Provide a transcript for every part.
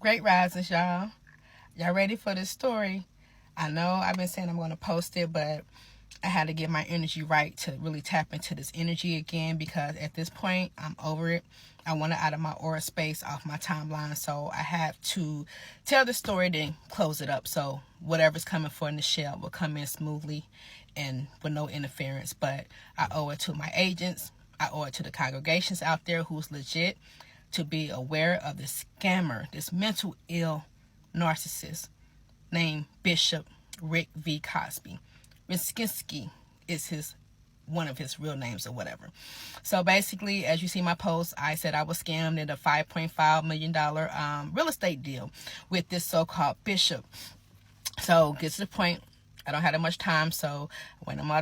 Great risings, y'all. Y'all ready for this story? I know I've been saying I'm going to post it, but I had to get my energy right to really tap into this energy again, because at this point, I'm over it. I want it out of my aura space, off my timeline, so I have to tell the story, then close it up, so whatever's coming for in the shell will come in smoothly and with no interference. But I owe it to my agents. I owe it to the congregations out there who's legit to be aware of this scammer, this mental ill narcissist named Bishop Rick V. Cosby. Miskinsky is one of his real names or whatever. So basically, as you see my post, I said I was scammed in a $5.5 million real estate deal with this so-called bishop. So get to the point. I don't have that much time, so when I'm my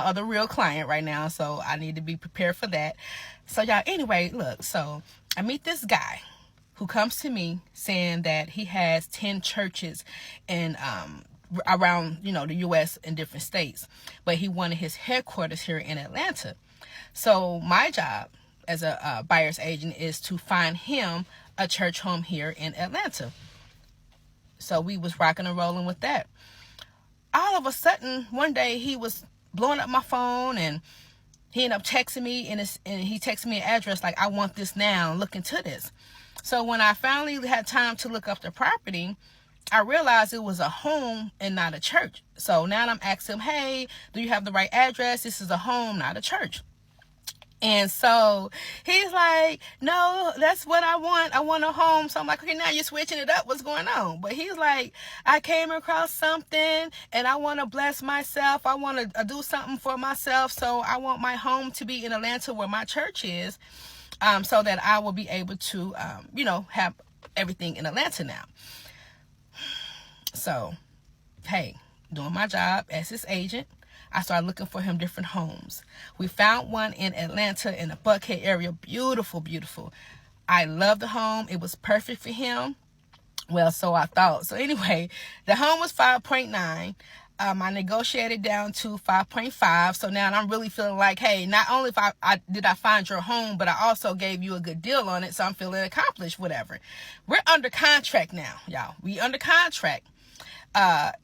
other real client right now, so I need to be prepared for that. So y'all, anyway, look, so I meet this guy who comes to me saying that he has 10 churches in around, the U.S. in different states, but he wanted his headquarters here in Atlanta. So my job as a buyer's agent is to find him a church home here in Atlanta. So we was rocking and rolling with that. All of a sudden, one day he was blowing up my phone, and he ended up texting me, and he texted me an address like, I want this now, look into this. So when I finally had time to look up the property, I realized it was a home and not a church. So now I'm asking him, hey, do you have the right address? This is a home, not a church. And so he's like, no, that's what I want. I want a home. So I'm like, okay, now you're switching it up. What's going on? But he's like, I came across something and I want to bless myself. I want to do something for myself. So I want my home to be in Atlanta where my church is, so that I will be able to, have everything in Atlanta now. So, hey, doing my job as his agent, I started looking for him different homes. We found one in Atlanta in the Buckhead area. Beautiful, beautiful. I love the home. It was perfect for him. Well, so I thought. So anyway, the home was 5.9. I negotiated down to 5.5. So now I'm really feeling like, hey, not only did I find your home, but I also gave you a good deal on it. So I'm feeling accomplished, whatever. We're under contract now, y'all. We under contract.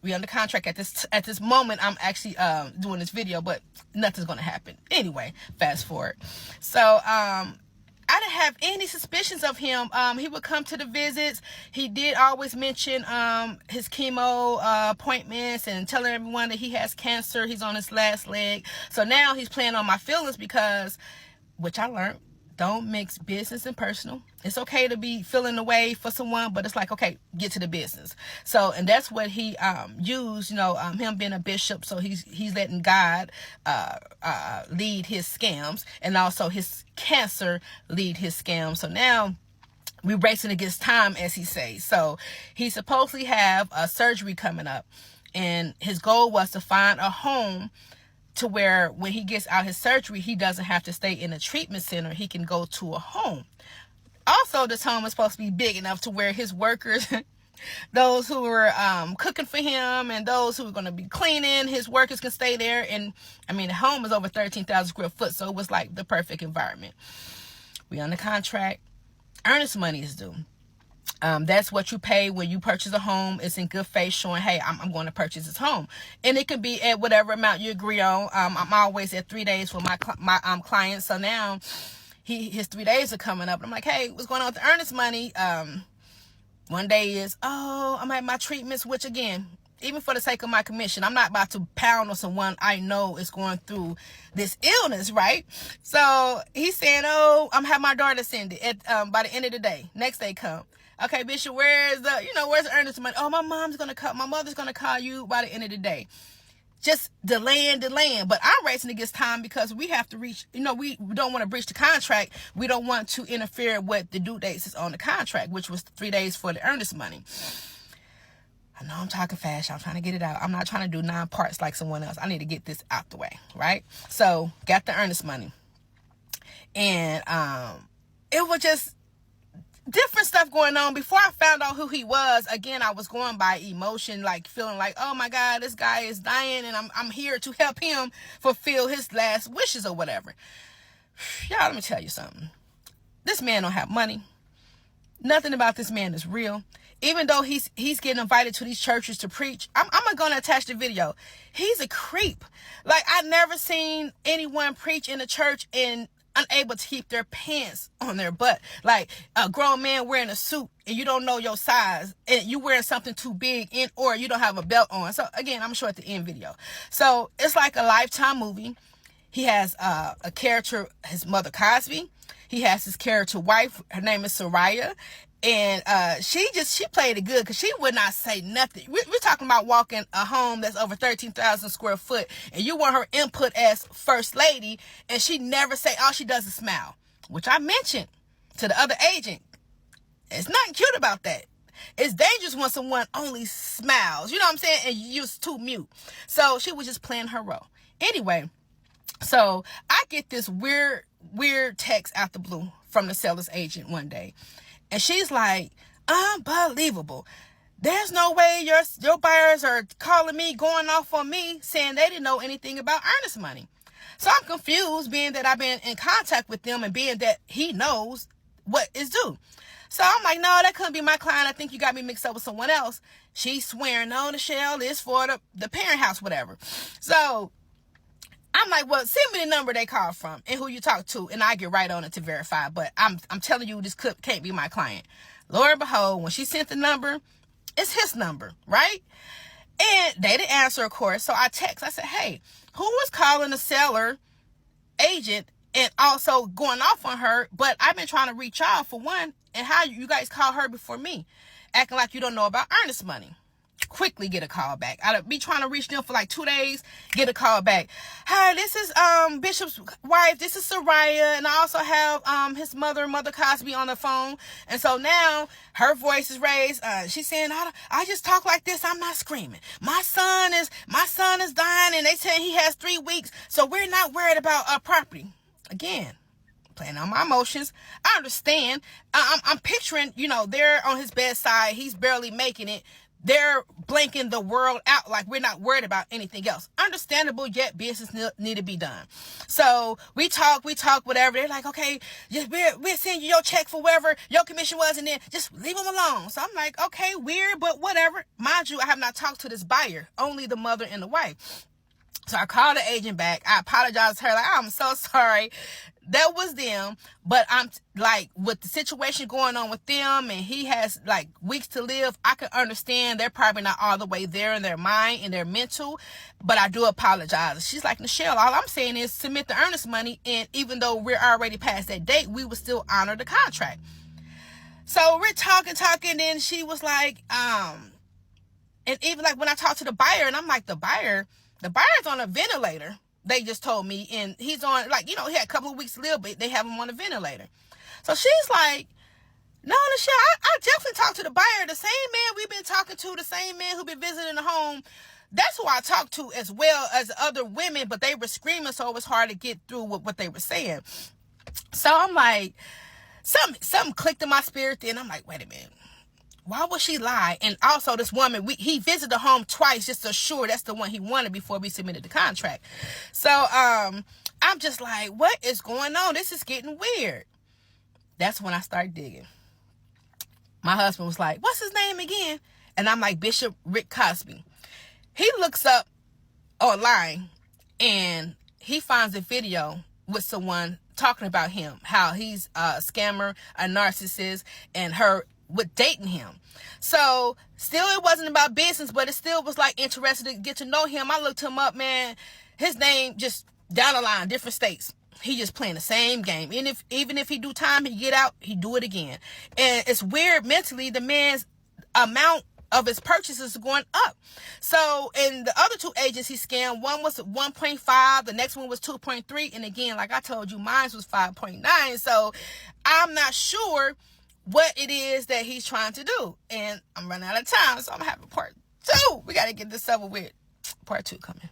We under contract at this moment. I'm actually doing this video, but nothing's gonna happen anyway. Fast forward. So I didn't have any suspicions of him. He would come to the visits. He did always mention his chemo appointments and telling everyone that he has cancer. He's on his last leg. So now he's playing on my feelings because, which I learned, don't mix business and personal. It's okay to be feeling the way for someone, but it's like, okay, get to the business. So, and that's what he used, him being a bishop. So he's letting God lead his scams, and also his cancer lead his scams. So now we're racing against time, as he says. So he supposedly have a surgery coming up, and his goal was to find a home to where when he gets out his surgery, he doesn't have to stay in a treatment center. He can go to a home. Also, this home is supposed to be big enough to where his workers, those who were cooking for him and those who were going to be cleaning, his workers can stay there. And I mean, the home is over 13,000 square foot, so it was like the perfect environment. We on the contract. Earnest money is due. That's what you pay when you purchase a home. It's in good faith, showing, hey, I'm going to purchase this home, and it can be at whatever amount you agree on. I'm always at 3 days for my clients. So now his 3 days are coming up. I'm like, hey, what's going on with the earnest money? One day is, I'm at my treatments, which again, even for the sake of my commission, I'm not about to pound on someone I know is going through this illness, right? So he's saying, I'm having my daughter send it by the end of the day. Next day come. Okay, Bishop, where's the earnest money? Oh, my mother's going to call you by the end of the day. Just delaying. But I'm racing against time because we have to reach, we don't want to breach the contract. We don't want to interfere with the due dates is on the contract, which was 3 days for the earnest money. I know I'm talking fast. I'm trying to get it out. I'm not trying to do 9 parts like someone else. I need to get this out the way, right? So got the earnest money. And it was just different stuff going on. Before I found out who he was, again, I was going by emotion, like feeling like, oh my God, this guy is dying and I'm here to help him fulfill his last wishes or whatever. Y'all, let me tell you something. This man don't have money. Nothing about this man is real. Even though he's getting invited to these churches to preach, I'm gonna attach the video. He's a creep. Like, I've never seen anyone preach in a church and unable to keep their pants on their butt. Like a grown man wearing a suit and you don't know your size and you wearing something too big or you don't have a belt on. So again, I'm sure at the end video. So it's like a Lifetime movie. He has a character, his mother Cosby. He has his character wife. Her name is Soraya. And she played it good because she would not say nothing. We're talking about walking a home that's over 13,000 square foot, and you want her input as first lady, and she never say, all she does is smile, which I mentioned to the other agent. It's nothing cute about that. It's dangerous when someone only smiles, you know what I'm saying, and you're too mute. So she was just playing her role. Anyway, so I get this weird text out the blue from the seller's agent one day. And she's like, unbelievable. There's no way your buyers are calling me, going off on me, saying they didn't know anything about earnest money. So I'm confused, being that I've been in contact with them and being that he knows what is due. So I'm like, no, that couldn't be my client. I think you got me mixed up with someone else. She's swearing, no, the shell is for the parent house, whatever. So I'm like, well, send me the number they called from and who you talk to, and I get right on it to verify. But I'm telling you, this can't be my client. Lo and behold, when she sent the number, it's his number, right? And they didn't answer, of course. So I text. I said, hey, who was calling the seller agent and also going off on her? But I've been trying to reach y'all for one, and how you guys call her before me, acting like you don't know about earnest money. Quickly get a call back. I'd be trying to reach them for like 2 days, get a call back. Hi, this is Bishop's wife. This is Soraya, and I also have his mother Cosby on the phone. And so now her voice is raised. She's saying, I just talk like this. I'm not screaming. My son is dying, and they say he has 3 weeks, so we're not worried about our property. Again, playing on my emotions. I understand. I'm picturing, they're on his bedside. He's barely making it. They're blanking the world out like we're not worried about anything else. Understandable, yet business need to be done. So we talk, whatever. They're like, okay, we'll send you your check for whatever your commission was, and then just leave them alone. So I'm like, okay, weird, but whatever. Mind you, I have not talked to this buyer, only the mother and the wife. So I called the agent back. I apologized to her. Like, I'm so sorry. That was them. But I'm like, with the situation going on with them, and he has like weeks to live, I can understand they're probably not all the way there in their mind and their mental. But I do apologize. She's like, Nichelle, all I'm saying is submit the earnest money. And even though we're already past that date, we will still honor the contract. So we're talking. Then she was like, and even like when I talked to the buyer, and I'm like, the buyer's on a ventilator. They just told me, and he's on, like, he had a couple of weeks to live, but they have him on a ventilator. So she's like, no, Nichelle, I definitely talked to the buyer, the same man we've been talking to, the same man who been visiting the home. That's who I talked to, as well as other women, but they were screaming, so it was hard to get through with what they were saying. So I'm like, something clicked in my spirit then. I'm like, wait a minute. Why would she lie? And also this woman, he visited the home twice just to assure that's the one he wanted before we submitted the contract. So I'm just like, what is going on? This is getting weird. That's when I started digging. My husband was like, what's his name again? And I'm like, Bishop Rick Cosby. He looks up online and he finds a video with someone talking about him, how he's a scammer, a narcissist, and her with dating him. So still, it wasn't about business, but it still was like interested to get to know him. I looked him up, man. His name just down the line, different states. He just playing the same game. And even if he do time, he get out, he do it again. And it's weird mentally, the man's amount of his purchases is going up. So in the other 2 agents he scammed, one was 1.5, the next one was 2.3, and again, like I told you, mine was 5.9. So I'm not sure what it is that he's trying to do. And I'm running out of time, so I'm gonna have a part 2. We got to get this over with. Part 2 coming.